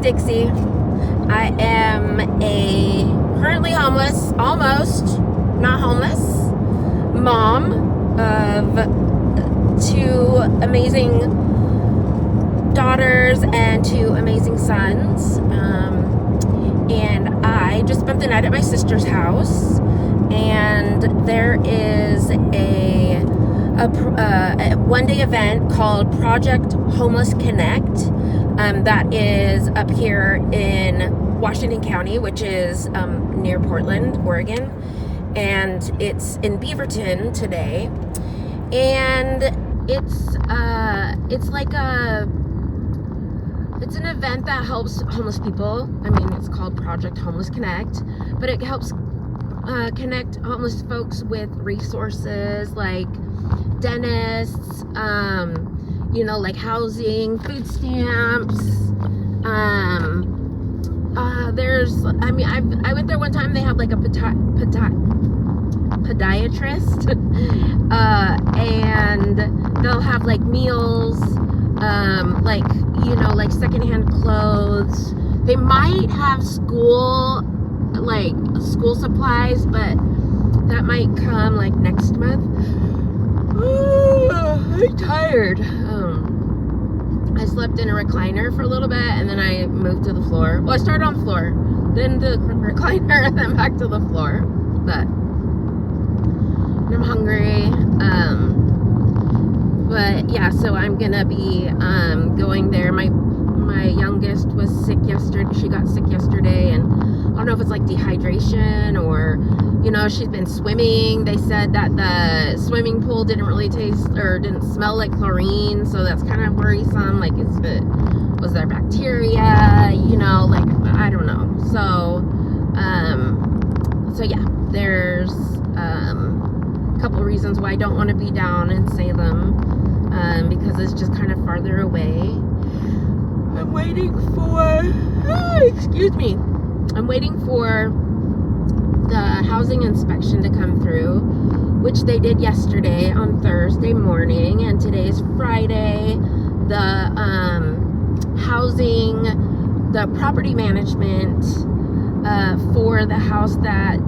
Dixie. I am a currently homeless, almost not homeless, mom of two amazing daughters and two amazing sons. And I just spent the night at my sister's house, and there is a one-day event called Project Homeless Connect that is up here in Washington County, which is near Portland, Oregon, and it's in Beaverton today. And it's an event that helps homeless people. I mean, it's called Project Homeless Connect, but it helps connect homeless folks with resources like dentists, like housing, food stamps. I went there one time. They have like a podiatrist, and they'll have like meals, like secondhand clothes. They might have school supplies, but that might come like next month. I'm tired. I slept in a recliner for a little bit, and then I moved to the floor. Well, I started on the floor, then the recliner, and then back to the floor. But I'm hungry. But yeah, so I'm gonna be going there. My youngest was sick yesterday. She got sick yesterday, and I don't know if it's like dehydration or, she's been swimming. They said that the swimming pool didn't really taste or didn't smell like chlorine, so that's kind of worrisome. Like, was there bacteria? I don't know. So yeah, there's a couple reasons why I don't want to be down in Salem, because it's just kind of farther away. I'm waiting for, I'm waiting for the housing inspection to come through, which they did yesterday on Thursday morning, and today is Friday. The the property management for the house that,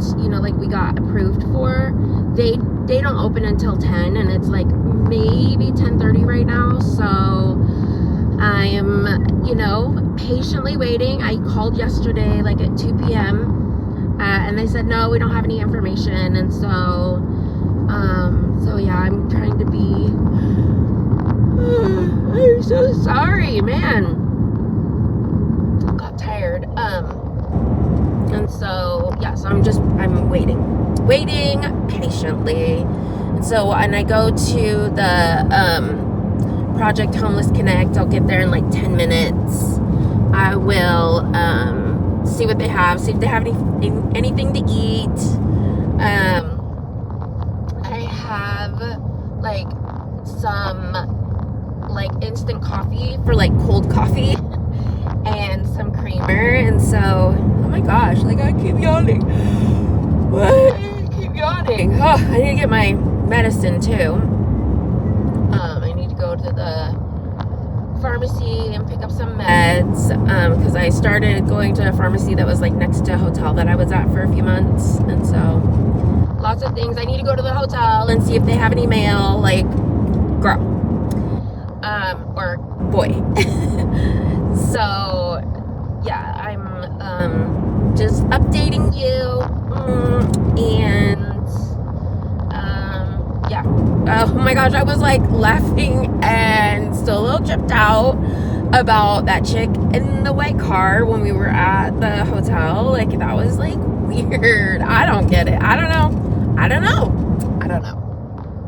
we got approved for, they don't open until 10, and it's like maybe 10:30 right now, so I am, patiently waiting. I called yesterday, like at 2 p.m., and they said, no, we don't have any information. And so yeah, I'm trying to be, I'm so sorry, man. I got tired. And so, yeah, so I'm waiting patiently. And I go to the, Project Homeless Connect. I'll get there in like 10 minutes. I will see what they have, see if they have anything to eat. I have like some like instant coffee for like cold coffee and some creamer. And so, oh my gosh, like I keep yawning. What? I keep yawning. Oh, I need to get my medicine too. I need to go to the pharmacy and pick up some meds, because I started going to a pharmacy that was like next to a hotel that I was at for a few months, and so lots of things. I need to go to the hotel and see if they have any mail, like girl, or boy. So yeah, I'm just updating you, and yeah. Oh my gosh, I was like laughing and still a little tripped out about that chick in the white car when we were at the hotel. Like, that was like weird. I don't get it. I don't know.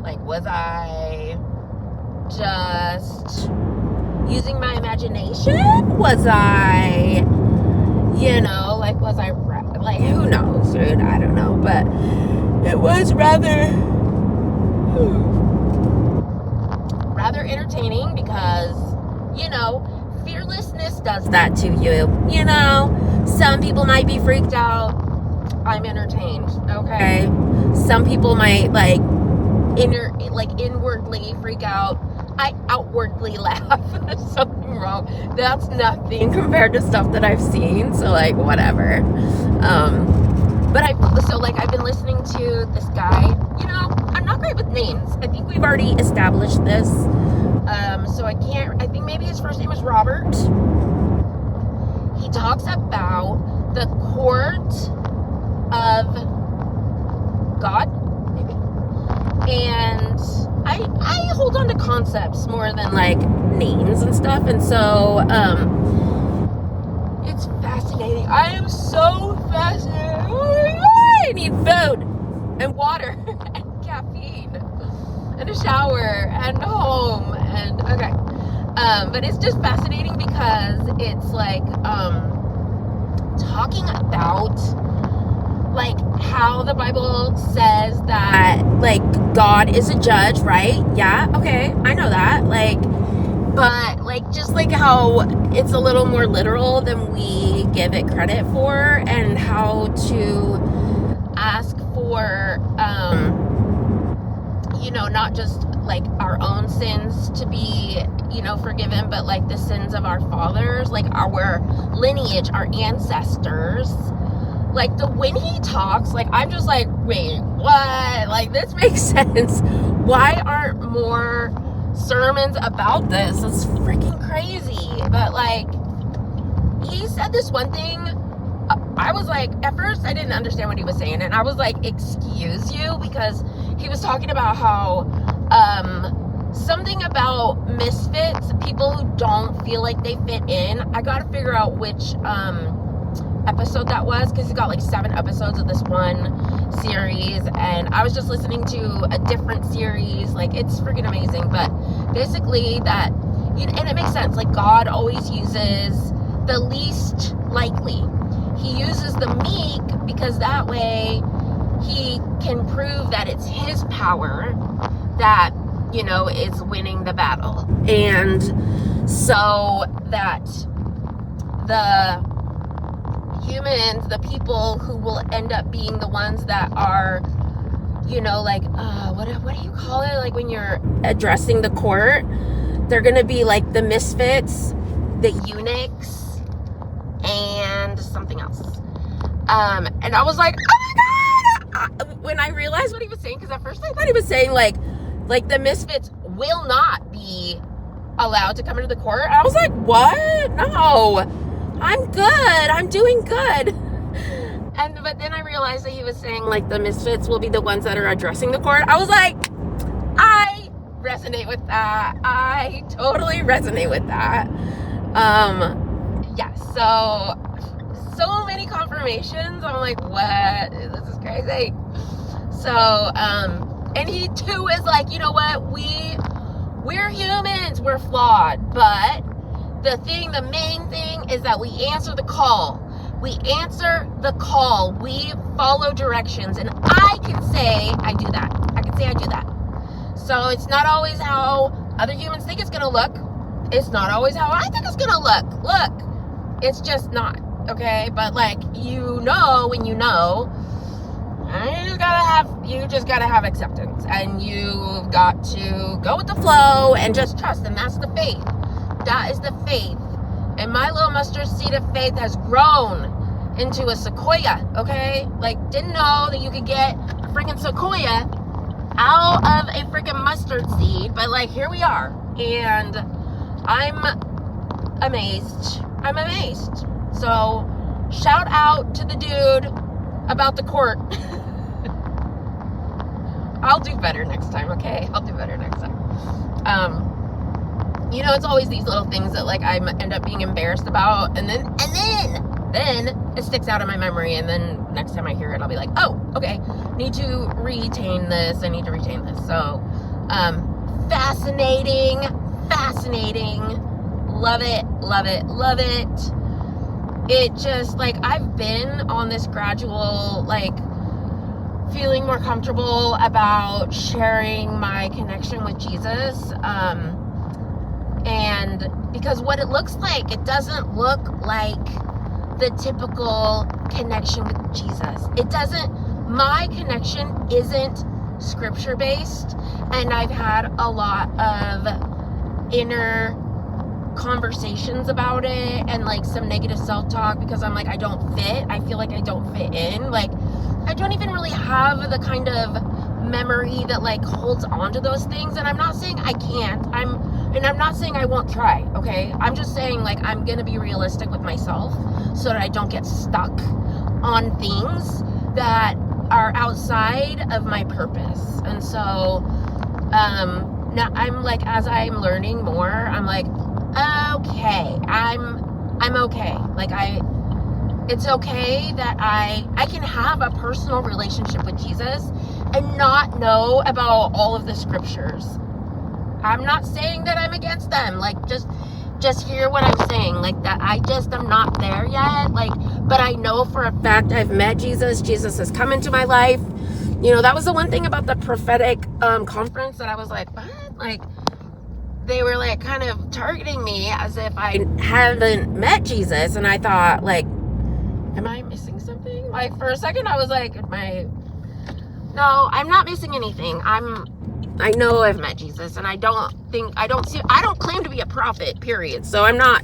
Like, was I just using my imagination? Was I, was I, like, who knows, dude? I don't know. But it was rather entertaining because, fearlessness does that to you. Some people might be freaked out. I'm entertained, okay? Some people might inwardly freak out. I outwardly laugh. There's something wrong. That's nothing compared to stuff that I've seen. So like, whatever. But I've been listening to this guy. You know, I'm not great with names. I think we've already established this. So I think maybe his first name is Robert. He talks about the court of God, maybe. And I hold on to concepts more than like names and stuff. And so, it's fascinating. I am so fascinated. I need food and water and caffeine and a shower and home and okay. But it's just fascinating because it's like talking about like how the Bible says that like God is a judge, right? Yeah, okay, I know that. Like, but like just like how it's a little more literal than we give it credit for, and how to ask for you know, not just like our own sins to be, you know, forgiven, but like the sins of our fathers, like our lineage, our ancestors. Like when he talks, like I'm just like, wait, what? Like this makes sense. Why aren't more sermons about this? It's freaking crazy. But like, he said this one thing. I was like, at first I didn't understand what he was saying, and I was like, excuse you, because he was talking about how something about misfits, people who don't feel like they fit in. I gotta figure out which episode that was, because he got like 7 episodes of this one series, and I was just listening to a different series. Like, it's freaking amazing. But basically that, you know, and it makes sense, like God always uses the least likely. He uses the meek because that way he can prove that it's his power that, you know, is winning the battle. And so that the humans, the people who will end up being the ones that are, you know, like, what do you call it? Like when you're addressing the court, they're going to be like the misfits, the eunuchs, and something else. And I was like, oh my God! When I realized what he was saying, because at first I thought he was saying like the misfits will not be allowed to come into the court. I was like, what? No, I'm good. I'm doing good. But then I realized that he was saying like the misfits will be the ones that are addressing the court. I was like, I resonate with that. I totally resonate with that. Yeah, so many confirmations. I'm like, what? This is crazy. So, and he too is like, you know what? We're humans. We're flawed. But the main thing is that we answer the call. We answer the call. We follow directions. And I can say I do that. I can say I do that. So it's not always how other humans think it's going to look. It's not always how I think it's going to look. Look, it's just not. Okay? But like, you know, when you know, you just gotta have acceptance, and you've got to go with the flow and just trust. And that's the faith. That is the faith. And my little mustard seed of faith has grown into a sequoia. Okay, like, didn't know that you could get a freaking sequoia out of a freaking mustard seed, but like, here we are, and I'm amazed. So shout out to the dude about the court. I'll do better next time, okay? I'll do better next time. You know, it's always these little things that like I end up being embarrassed about, and then it sticks out in my memory, and then next time I hear it, I'll be like, oh, okay, need to retain this. So, fascinating. Love it. It just, like, I've been on this gradual, like, feeling more comfortable about sharing my connection with Jesus. And because what it looks like, it doesn't look like the typical connection with Jesus. My connection isn't scripture based, and I've had a lot of inner conversations about it and like some negative self-talk because I'm like, I don't fit. I feel like I don't fit in. Like, I don't even really have the kind of memory that like holds on to those things. And I'm not saying I can't. I'm not saying I won't try, okay? I'm just saying like I'm gonna be realistic with myself so that I don't get stuck on things that are outside of my purpose. And so now I'm like, as I'm learning more, I'm like, okay, I'm okay. Like it's okay that I can have a personal relationship with Jesus and not know about all of the scriptures. I'm not saying that I'm against them. Like, just hear what I'm saying. Like, that I'm not there yet. Like, but I know for a fact I've met Jesus. Jesus has come into my life. You know, that was the one thing about the prophetic conference that I was like, what? Like, they were like kind of targeting me as if I haven't met Jesus. And I thought, like, am I missing something? Like, for a second I was like, no, I'm not missing anything. I know I've met Jesus, and I don't claim to be a prophet, period. So I'm not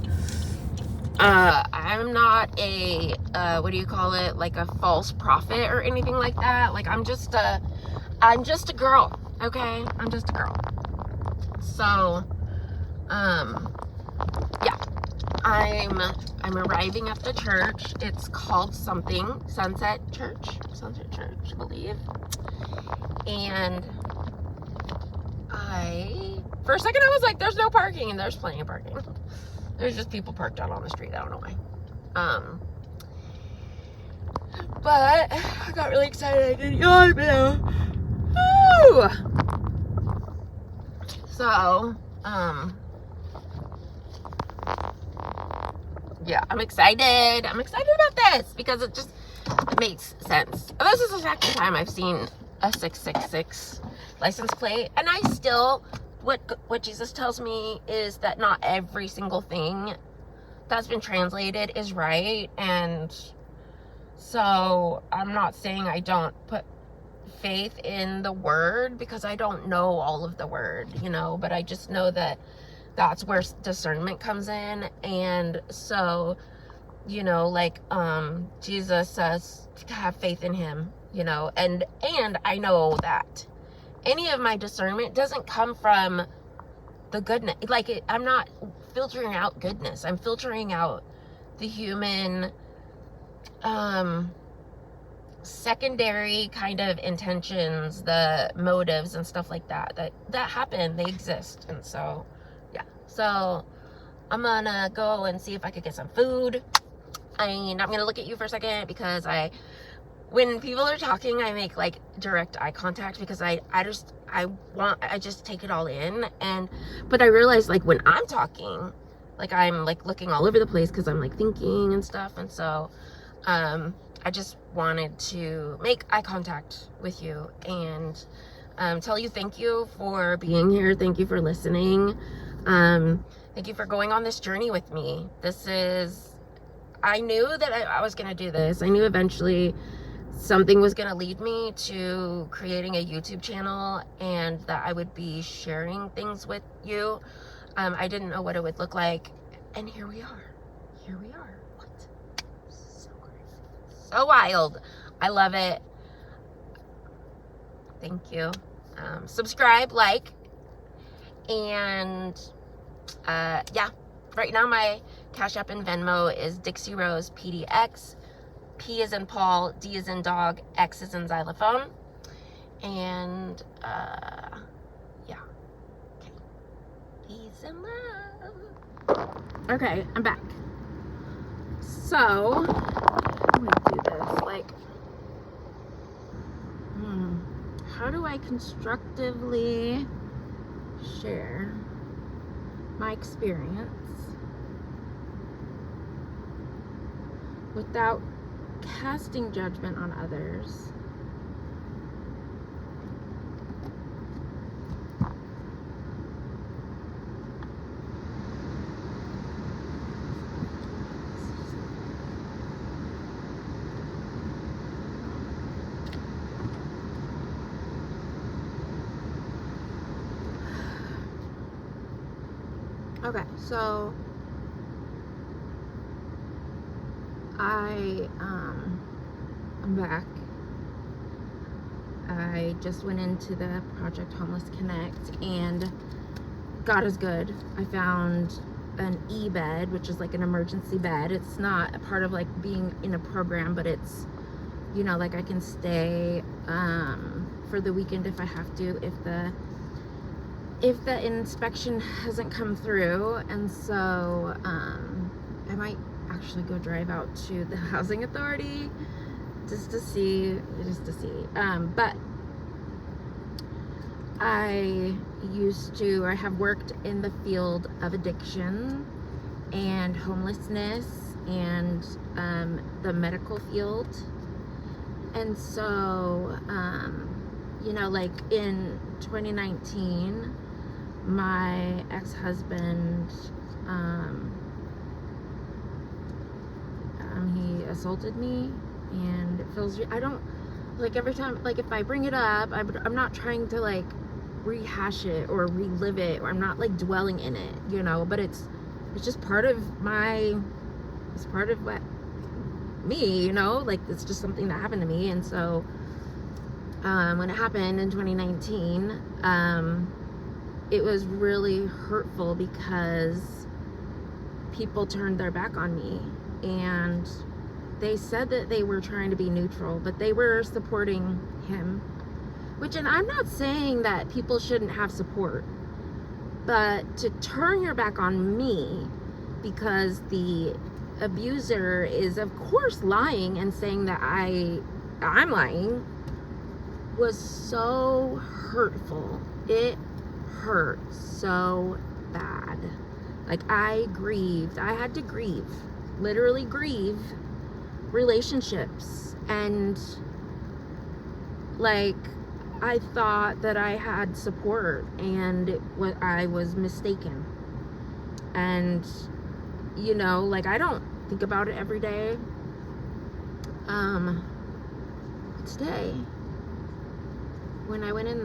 a, what do you call it? Like a false prophet or anything like that. Like, I'm just a girl, okay? I'm just a girl. So, yeah, I'm arriving at the church. It's called something, Sunset Church, I believe. And for a second I was like, there's no parking, and there's plenty of parking. There's just people parked out on the street. I don't know why. But I got really excited. I did yawn now. Woo! So, yeah, I'm excited. I'm excited about this because it makes sense. This is the second time I've seen a 666 license plate, and I still, what Jesus tells me is that not every single thing that's been translated is right. And so I'm not saying I don't put faith in the word because I don't know all of the word, you know, but I just know that that's where discernment comes in. And so, you know, like Jesus says to have faith in him, you know, and I know that any of my discernment doesn't come from the goodness. Like, I'm not filtering out goodness. I'm filtering out the human secondary kind of intentions, the motives and stuff like that happen. They exist. And so, yeah. So I'm gonna go and see if I could get some food. I'm gonna look at you for a second because when people are talking, I make like direct eye contact because I just take it all in. But I realize, like, when I'm talking, like, I'm like looking all over the place because I'm like thinking and stuff. And so I just wanted to make eye contact with you and tell you thank you for being here. Thank you for listening. Thank you for going on this journey with me. I knew that I was going to do this. I knew eventually something was going to lead me to creating a YouTube channel and that I would be sharing things with you. I didn't know what it would look like. And here we are. What? So crazy. So wild. I love it. Thank you. Subscribe, like, and yeah. Right now my Cash App and Venmo is DixieRosePDX. P is in Paul, D is in dog, X is in xylophone. And yeah. Okay. Peace and love. Okay, I'm back. So I'm gonna do this. Like, how do I constructively share my experience without casting judgment on others? Okay, so I'm back. I just went into the Project Homeless Connect, and God is good. I found an e-bed, which is like an emergency bed. It's not a part of like being in a program, but it's, you know, like I can stay for the weekend if I have to, if the inspection hasn't come through. And so I might actually go drive out to the housing authority just to see. But I have worked in the field of addiction and homelessness and the medical field. And so, you know, like in 2019, my ex-husband, he assaulted me, and it feels, I don't, like every time, like if I bring it up, I'm not trying to like rehash it or relive it, or I'm not like dwelling in it, you know, but it's just part of what me, you know, like it's just something that happened to me. And so when it happened in 2019, it was really hurtful because people turned their back on me, and they said that they were trying to be neutral, but they were supporting him, and I'm not saying that people shouldn't have support, but to turn your back on me because the abuser is of course lying and saying that I'm lying was so hurtful. It hurt so bad. Like I had to literally grieve relationships, and like I thought that I had support, and I was mistaken. And you know, like I don't think about it every day. Today when I went in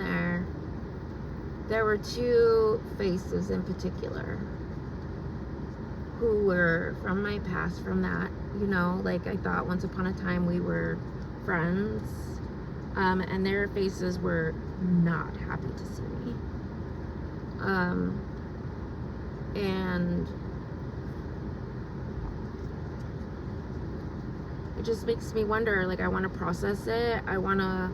there were two faces in particular who were from my past, from that, you know, like I thought once upon a time we were friends, and their faces were not happy to see me, and it just makes me wonder, like I want to process it, I want to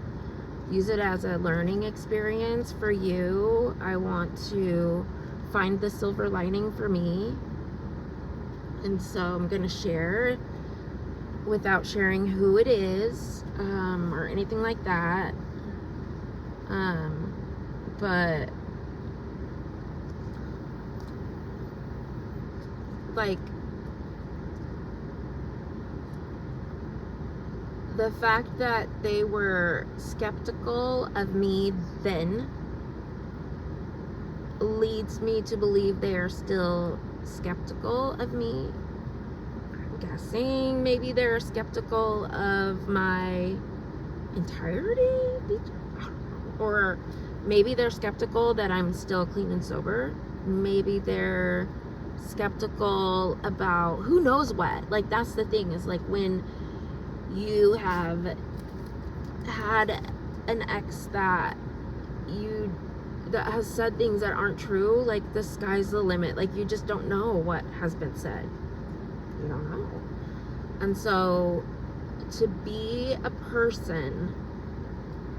use it as a learning experience for you, I want to find the silver lining for me. And so I'm going to share without sharing who it is, or anything like that. But like the fact that they were skeptical of me then leads me to believe they are still skeptical of me. I'm guessing maybe they're skeptical of my entirety, or maybe they're skeptical that I'm still clean and sober. Maybe they're skeptical about who knows what. Like that's the thing, is like when you have had an ex that has said things that aren't true, like the sky's the limit. Like you just don't know what has been said. You don't know. And so to be a person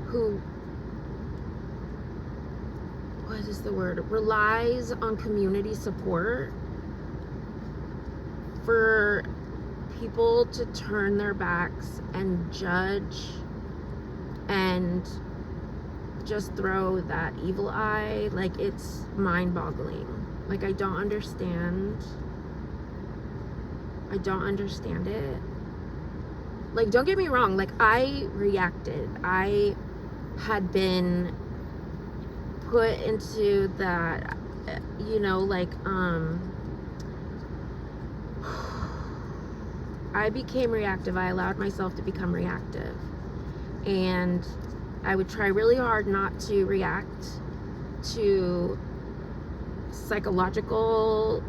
who, what is the word, relies on community support, for people to turn their backs and judge and just throw that evil eye, like it's mind-boggling. Like I don't understand it. Like don't get me wrong, like I reacted. I had been put into that, you know, like I became reactive. I allowed myself to become reactive, and I would try really hard not to react to psychological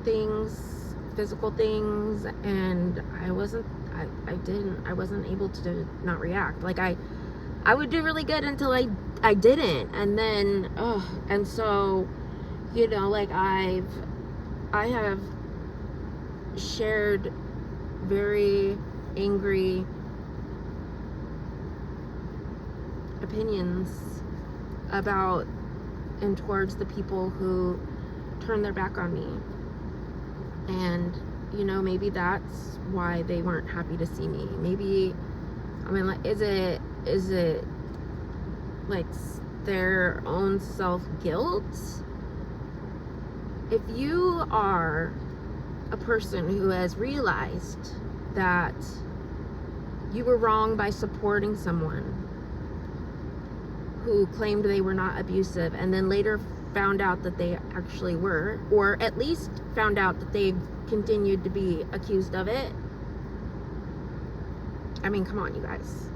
things, physical things, and I wasn't able to not react. Like I would do really good until I didn't, and then and so, you know, like I have shared very angry opinions about and towards the people who turn their back on me. And, you know, maybe that's why they weren't happy to see me. Maybe, I mean, like, is it like their own self-guilt? If you are a person who has realized that you were wrong by supporting someone who claimed they were not abusive, and then later found out that they actually were, or at least found out that they've continued to be accused of it. I mean, come on, you guys.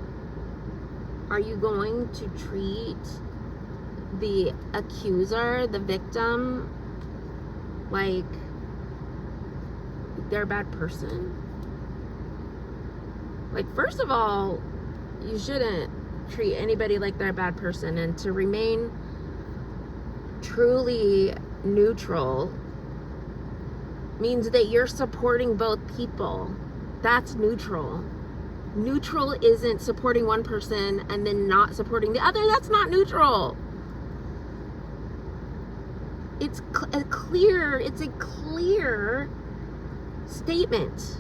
Are you going to treat the accuser, the victim, like they're a bad person? Like, first of all, you shouldn't treat anybody like they're a bad person, and to remain truly neutral means that you're supporting both people. That's neutral. Neutral isn't supporting one person and then not supporting the other. That's not neutral. It's a clear statement.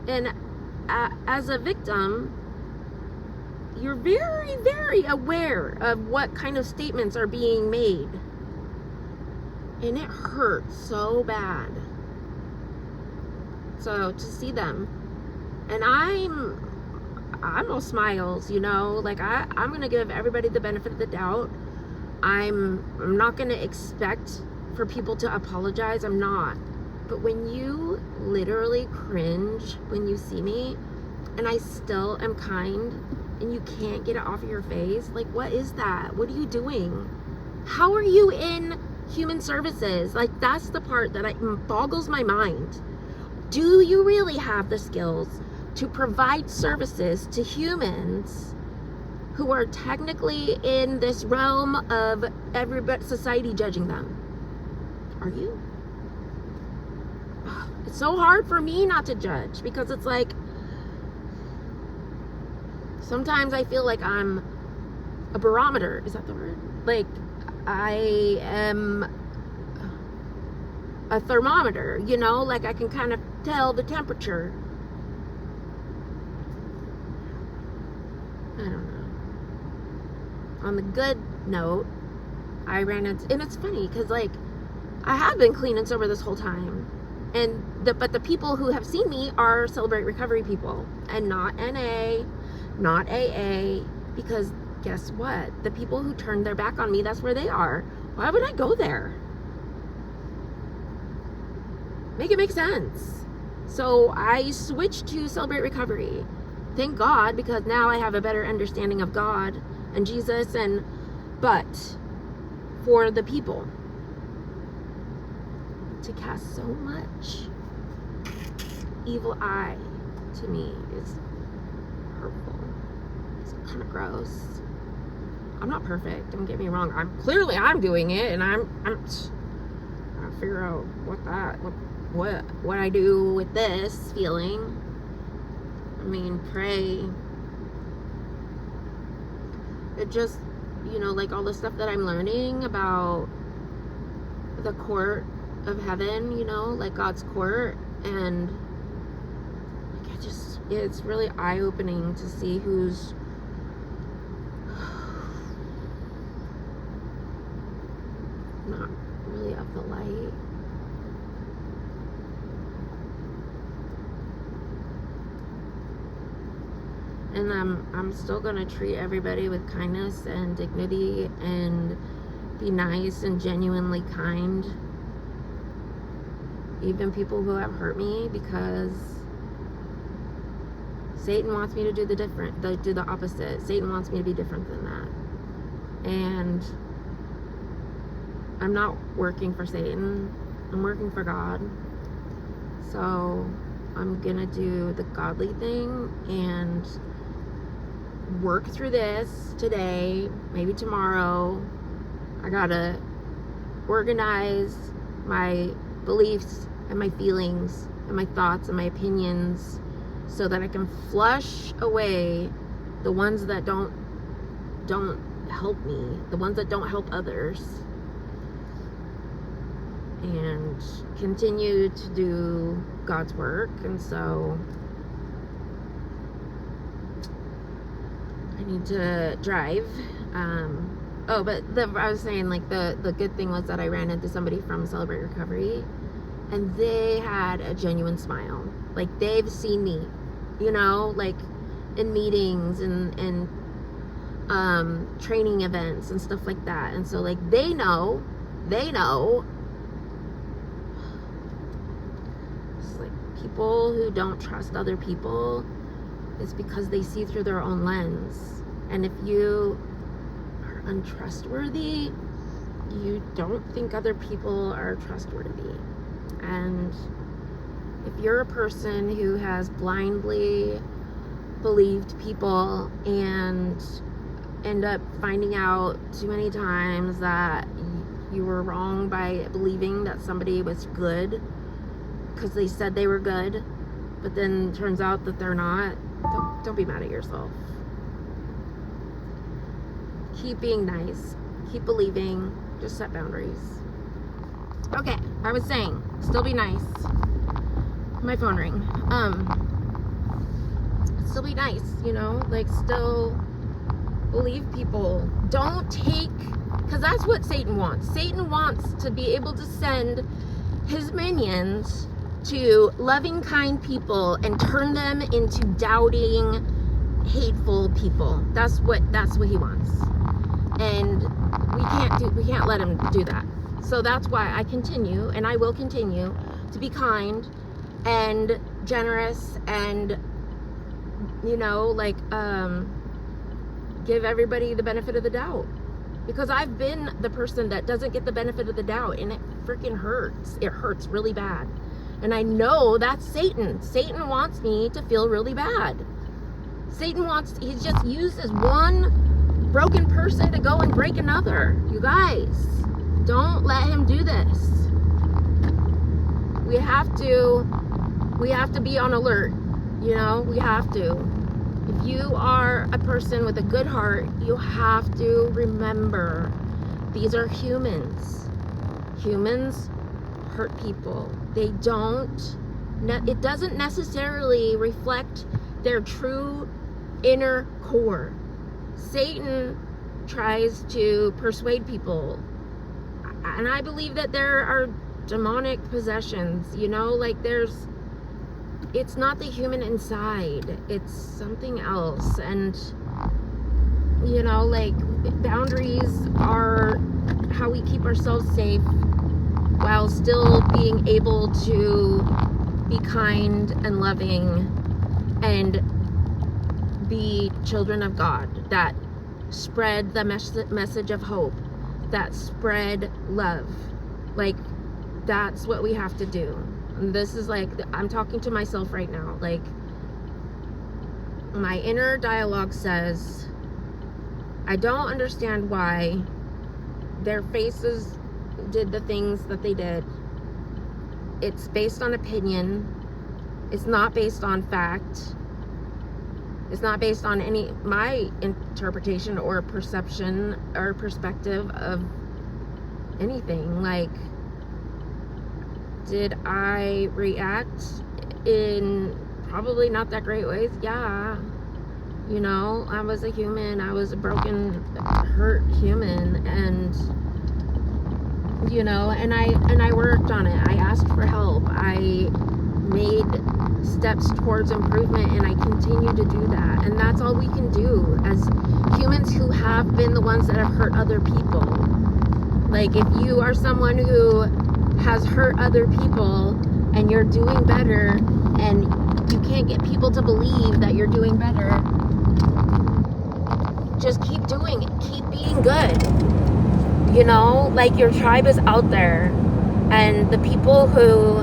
And as a victim, you're very, very aware of what kind of statements are being made. And it hurts so bad. So to see them, and I'm all smiles, you know, like I'm going to give everybody the benefit of the doubt. I'm not going to expect for people to apologize. I'm not. But when you literally cringe when you see me, and I still am kind, and you can't get it off of your face, like, what is that? What are you doing? How are you in human services? Like, that's the part that boggles my mind. Do you really have the skills to provide services to humans who are technically in this realm of everybody, society judging them? Are you? It's so hard for me not to judge, because it's like, sometimes I feel like I'm a barometer. Is that the word? Like, I am a thermometer, you know? Like, I can kind of tell the temperature. I don't know. On the good note, I ran into, and it's funny, because, like, I have been clean and sober this whole time. But the people who have seen me are Celebrate Recovery people, and not NA, not AA, because guess what? The people who turned their back on me, that's where they are. Why would I go there? Make it make sense. So I switched to Celebrate Recovery. Thank God, because now I have a better understanding of God and Jesus, but for the people to cast so much evil eye to me is hurtful. It's kind of gross. I'm not perfect, don't get me wrong. I'm doing it, and I'm trying to figure out what I do with this feeling. I mean, pray. It just, you know, like all the stuff that I'm learning about the court of heaven, you know, like God's court, and like it's really eye-opening to see who's not really of the light. And I'm still gonna treat everybody with kindness and dignity and be nice and genuinely kind, even people who have hurt me, because Satan wants me to do do the opposite. Satan wants me to be different than that. And I'm not working for Satan. I'm working for God. So I'm gonna do the godly thing and work through this today, maybe tomorrow. I gotta organize my beliefs and my feelings and my thoughts and my opinions so that I can flush away the ones that don't help me, the ones that don't help others, and continue to do God's work. And so I need to drive. But I was saying, like, the good thing was that I ran into somebody from Celebrate Recovery, and they had a genuine smile. Like, they've seen me, you know, like in meetings and training events and stuff like that. And so, like, they know it's like people who don't trust other people, it's because they see through their own lens. And if you are untrustworthy, you don't think other people are trustworthy. And if you're a person who has blindly believed people and end up finding out too many times that you were wrong by believing that somebody was good because they said they were good, but then turns out that they're not, don't be mad at yourself. Keep being nice, keep believing, just set boundaries. Okay, I was saying, still be nice. My phone ring. Still be nice, you know, like, still believe people. Don't take, because that's what Satan wants. Satan wants to be able to send his minions to loving, kind people and turn them into doubting, hateful people. That's what he wants. And we can't let him do that. So that's why I continue, and I will continue to be kind and generous and, you know, like, give everybody the benefit of the doubt, because I've been the person that doesn't get the benefit of the doubt, and it freaking hurts. It hurts really bad. And I know that's Satan. Satan wants me to feel really bad. He just uses one broken person to go and break another. You guys, don't let him do this. We have to be on alert, you know, we have to. If you are a person with a good heart, you have to remember these are humans. Humans hurt people. It doesn't necessarily reflect their true inner core. Satan tries to persuade people, and I believe that there are demonic possessions, you know, like it's not the human inside, it's something else. And, you know, like, boundaries are how we keep ourselves safe while still being able to be kind and loving and be children of God that spread the message of hope, that spread love. Like, that's what we have to do. And this is, like, I'm talking to myself right now. Like, my inner dialogue says, I don't understand why their faces did the things that they did. It's based on opinion. It's not based on fact. It's not based on my interpretation or perception or perspective of anything. Like, did I react in probably not that great ways? Yeah. You know, I was a human. I was a broken, hurt human. And, you know, and I worked on it. I asked for help. I made steps towards improvement, and I continue to do that. And that's all we can do as humans who have been the ones that have hurt other people. Like, if you are someone who has hurt other people and you're doing better, and you can't get people to believe that you're doing better, just keep doing it. Keep being good. You know, like your tribe is out there, and the people who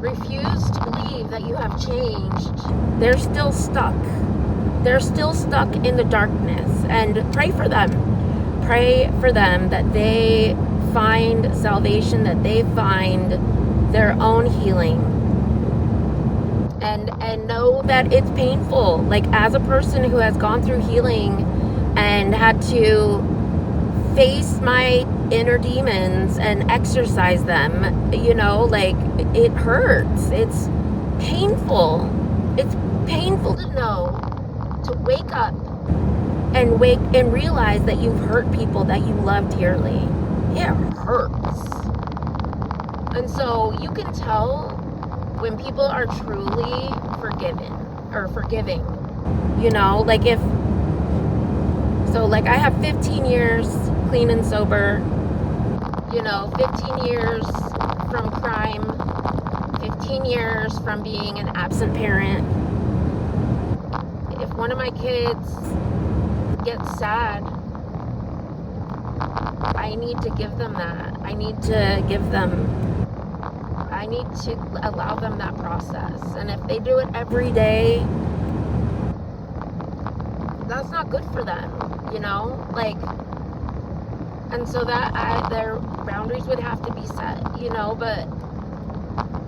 refuse to believe that you have changed, they're still stuck. They're still stuck in the darkness, and pray for them. Pray for them that they find salvation, that they find their own healing, and know that it's painful. Like, as a person who has gone through healing and had to face my inner demons and exercise them, you know, like, it hurts. It's painful. It's painful to know, to wake up and realize that you've hurt people that you love dearly. It hurts. And so you can tell when people are truly forgiving, you know, like like I have 15 years clean and sober, you know, 15 years from crime, 15 years from being an absent parent. If one of my kids gets sad, I need to give them that. I need to allow them that process. And if they do it every day, that's not good for them, you know, like, and so that their boundaries would have to be set, you know. But,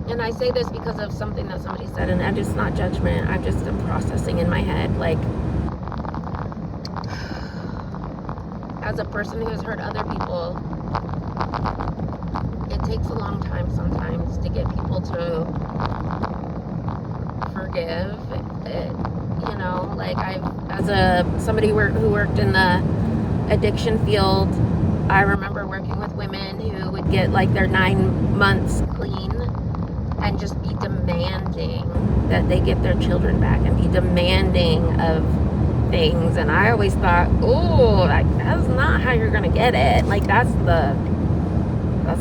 and I say this because of something that somebody said, and it's not judgment, I'm just processing in my head, like, as a person who has hurt other people, it takes a long time sometimes to get people to forgive it, you know. Like, somebody who worked in the addiction field, I remember working with women who would get like their 9 months clean and just be demanding that they get their children back and be demanding of things. And I always thought, oh, like, that's not how you're gonna get it. Like, that's the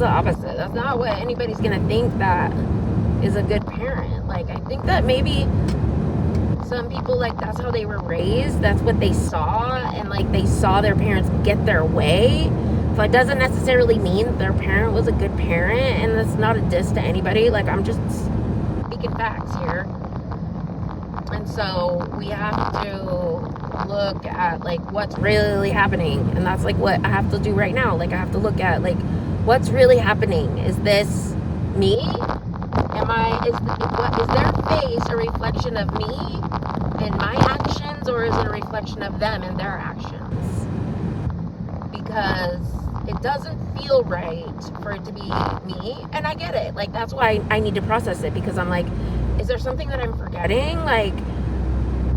opposite. That's not what anybody's gonna think that is a good parent. Like, I think that maybe some people, like, that's how they were raised, that's what they saw, and like they saw their parents get their way. So it doesn't necessarily mean that their parent was a good parent, and that's not a diss to anybody. Like, I'm just speaking facts here. And so we have to look at, like, what's really happening. And that's like what I have to do right now. Like, I have to look at, like, what's really happening. Is this me? Is their face a reflection of me and my actions, or is it a reflection of them and their actions? Because it doesn't feel right for it to be me, and I get it. Like, that's why I need to process it, because I'm like, is there something that I'm forgetting? Like,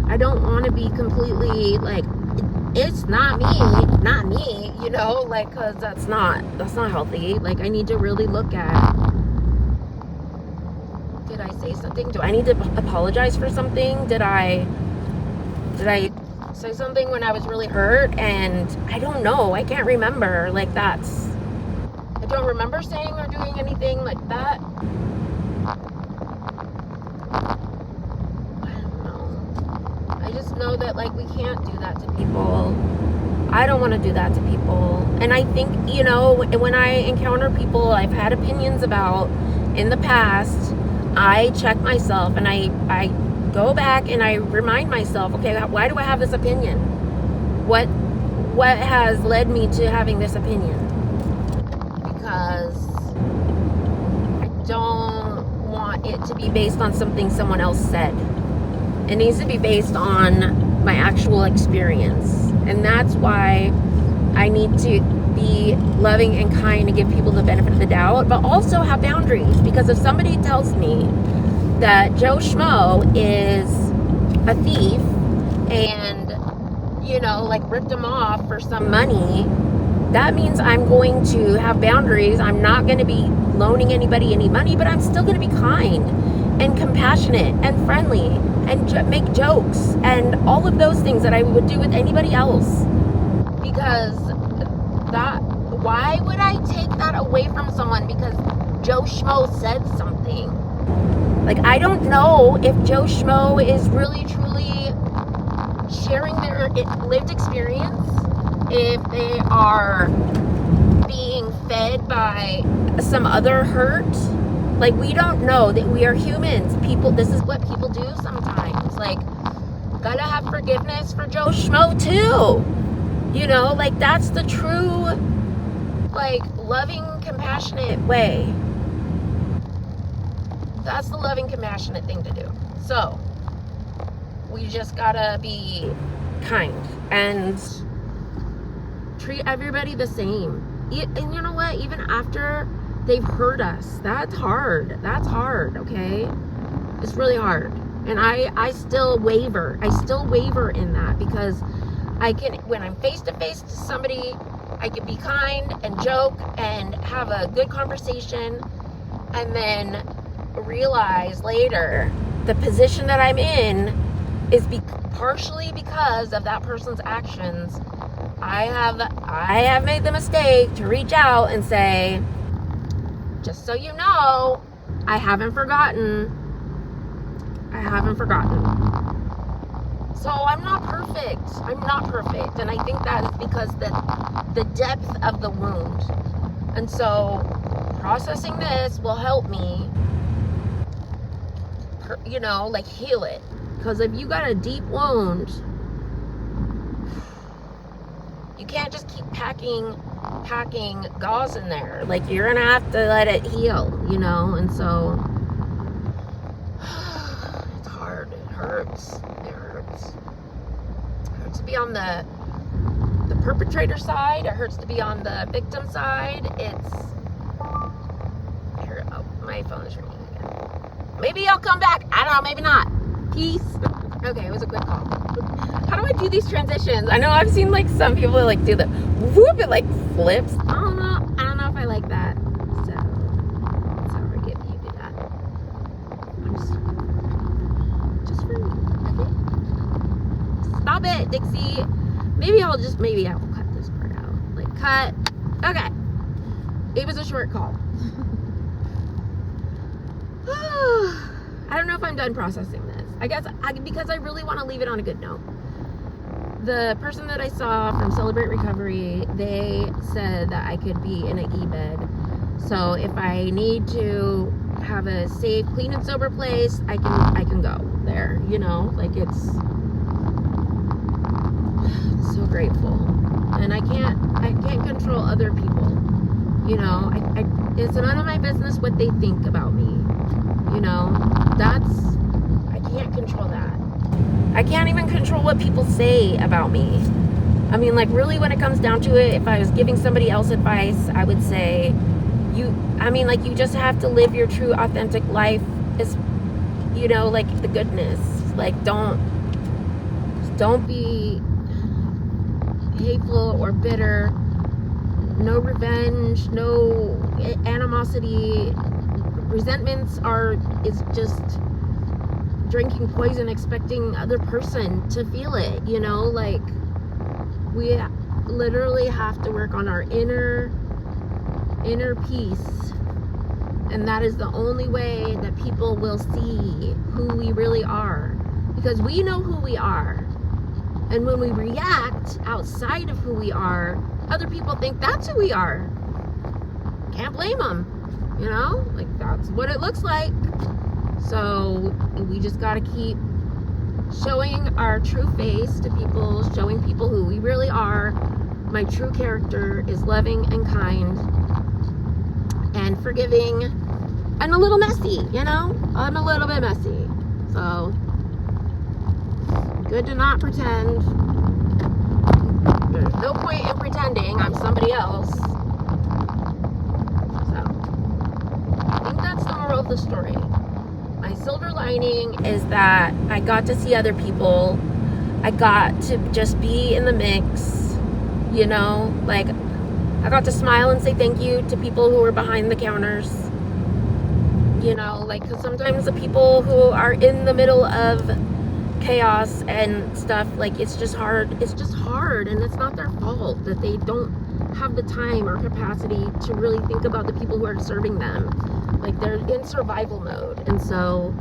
I don't want to be completely like, it's not me, you know, like, because that's not healthy. Like, I need to really look at, did I say something? Do I need to apologize for something? Did I say something when I was really hurt? And I don't know. I can't remember. Like, I don't remember saying or doing anything like that. I don't know. I just know that, like, we can't do that to people. I don't want to do that to people. And I think, you know, when I encounter people I've had opinions about in the past, I check myself and I go back and I remind myself, okay, why do I have this opinion? What has led me to having this opinion? Because I don't want it to be based on something someone else said. It needs to be based on my actual experience. And that's why I need to be loving and kind and give people the benefit of the doubt, but also have boundaries. Because if somebody tells me that Joe Schmo is a thief and, you know, like, ripped him off for some money, that means I'm going to have boundaries. I'm not going to be loaning anybody any money, but I'm still going to be kind and compassionate and friendly and make jokes and all of those things that I would do with anybody else. Because why would I take that away from someone because Joe Schmo said something? Like, I don't know if Joe Schmo is really truly sharing their lived experience, if they are being fed by some other hurt. Like, we don't know that we are humans. People, this is what people do sometimes. Like, gotta have forgiveness for Joe Schmo too. You know, like, that's the true, like, loving, compassionate way. That's the loving, compassionate thing to do. So, we just gotta be kind and treat everybody the same. And you know what? Even after they've hurt us, that's hard. That's hard, okay? It's really hard. And I still waver. I still waver in that, because I can, when I'm face to face to somebody, I can be kind and joke and have a good conversation, and then realize later the position that I'm in is partially because of that person's actions. I have made the mistake to reach out and say, just so you know, I haven't forgotten. So I'm not perfect. And I think that is because the depth of the wound. And so processing this will help me, you know, like, heal it. Because if you got a deep wound, you can't just keep packing gauze in there. Like, you're gonna have to let it heal, you know. And so it's hard. It hurts. It hurts to be on the perpetrator side. It hurts to be on the victim side. Oh, my phone is ringing again. Maybe I'll come back. I don't know, maybe not. Peace. Okay, it was a quick call. How do I do these transitions? I know I've seen, like, some people, like, do the whoop, it, like, flips. I don't know if I like that. So forgive me, you do that. I'm just for me. Okay. Stop it, Dixie. Maybe I will cut this part out. Like, cut. Okay. It was a short call. I don't know if I'm done processing this. I guess because I really want to leave it on a good note. The person that I saw from Celebrate Recovery, they said that I could be in an e-bed. So if I need to have a safe, clean and sober place, I can go there. You know, like, it's so grateful. And I can't control other people. You know, it's none of my business what they think about me. You know, I can't control that. I can't even control what people say about me. I mean, like, really, when it comes down to it, if I was giving somebody else advice, I would say, you just have to live your true, authentic life. Is, you know, like, the goodness. Like, don't be hateful or bitter. No revenge, no animosity. Resentments is just drinking poison, expecting other person to feel it, you know. Like, we literally have to work on our inner peace, and that is the only way that people will see who we really are, because we know who we are. And when we react outside of who we are, other people think that's who we are. Can't blame them. You know, like, that's what it looks like. So we just got to keep showing our true face to people, showing people who we really are. My true character is loving and kind and forgiving and a little messy, you know? I'm a little bit messy. So, good to not pretend. There's no point in pretending I'm somebody else. Of the story. My silver lining is that I got to see other people. I got to just be in the mix, you know, like, I got to smile and say thank you to people who were behind the counters, you know, like, because sometimes the people who are in the middle of chaos and stuff, like, it's just hard, and it's not their fault that they don't have the time or capacity to really think about the people who are serving them. Like, they're in survival mode. And so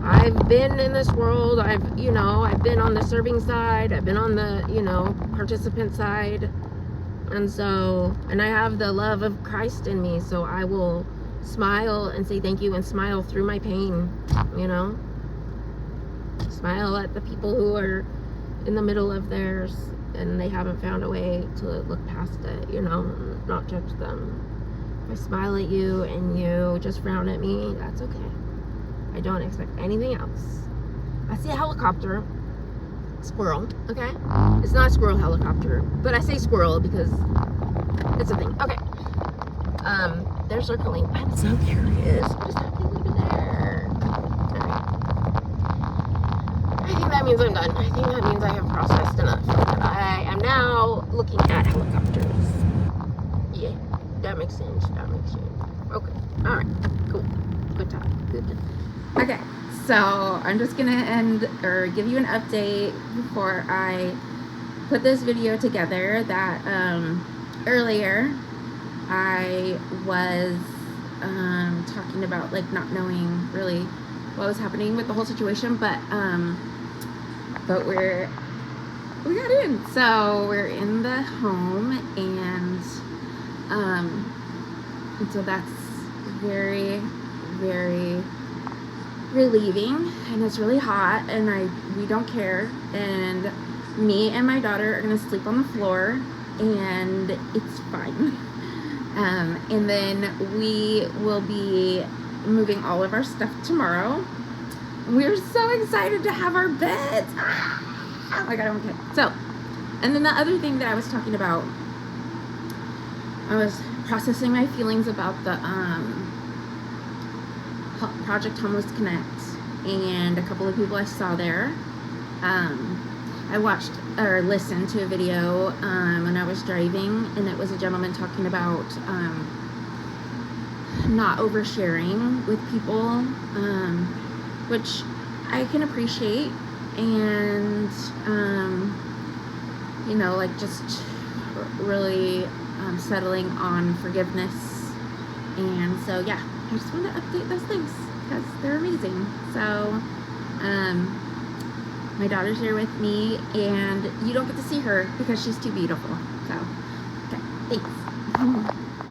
I've been in this world. I've been on the serving side. I've been on the, participant side. And so, and I have the love of Christ in me, so I will smile and say thank you and smile through my pain, you know? Smile at the people who are in the middle of theirs and they haven't found a way to look past it, you know? Not judge them. If I smile at you and you just frown at me, that's okay. I don't expect anything else. I see a helicopter. Squirrel, okay? It's not a squirrel helicopter, but I say squirrel because it's a thing. Okay. They're circling. I'm so curious. What is happening over there? Alright. I think that means I'm done. I think that means I have processed enough. I am now looking at helicopters. Yeah, that makes sense. That makes sense. Okay. Alright. Cool. Good talk. Good talk. Okay. So I'm just gonna end or give you an update before I put this video together that earlier I was talking about like not knowing really what was happening with the whole situation, but we got in. So we're in the home and so that's very, very relieving, and it's really hot, and we don't care, and me and my daughter are gonna sleep on the floor, and it's fine. And then we will be moving all of our stuff tomorrow. We're so excited to have our beds. Oh my god, okay. So, and then the other thing that I was talking about, I was processing my feelings about the Project Homeless Connect and a couple of people I saw there. I watched or listened to a video when I was driving, and it was a gentleman talking about not oversharing with people, which I can appreciate, and you know, like just really settling on forgiveness. And so yeah, I just want to update those things because they're amazing. So my daughter's here with me, and you don't get to see her because she's too beautiful. So okay, thanks.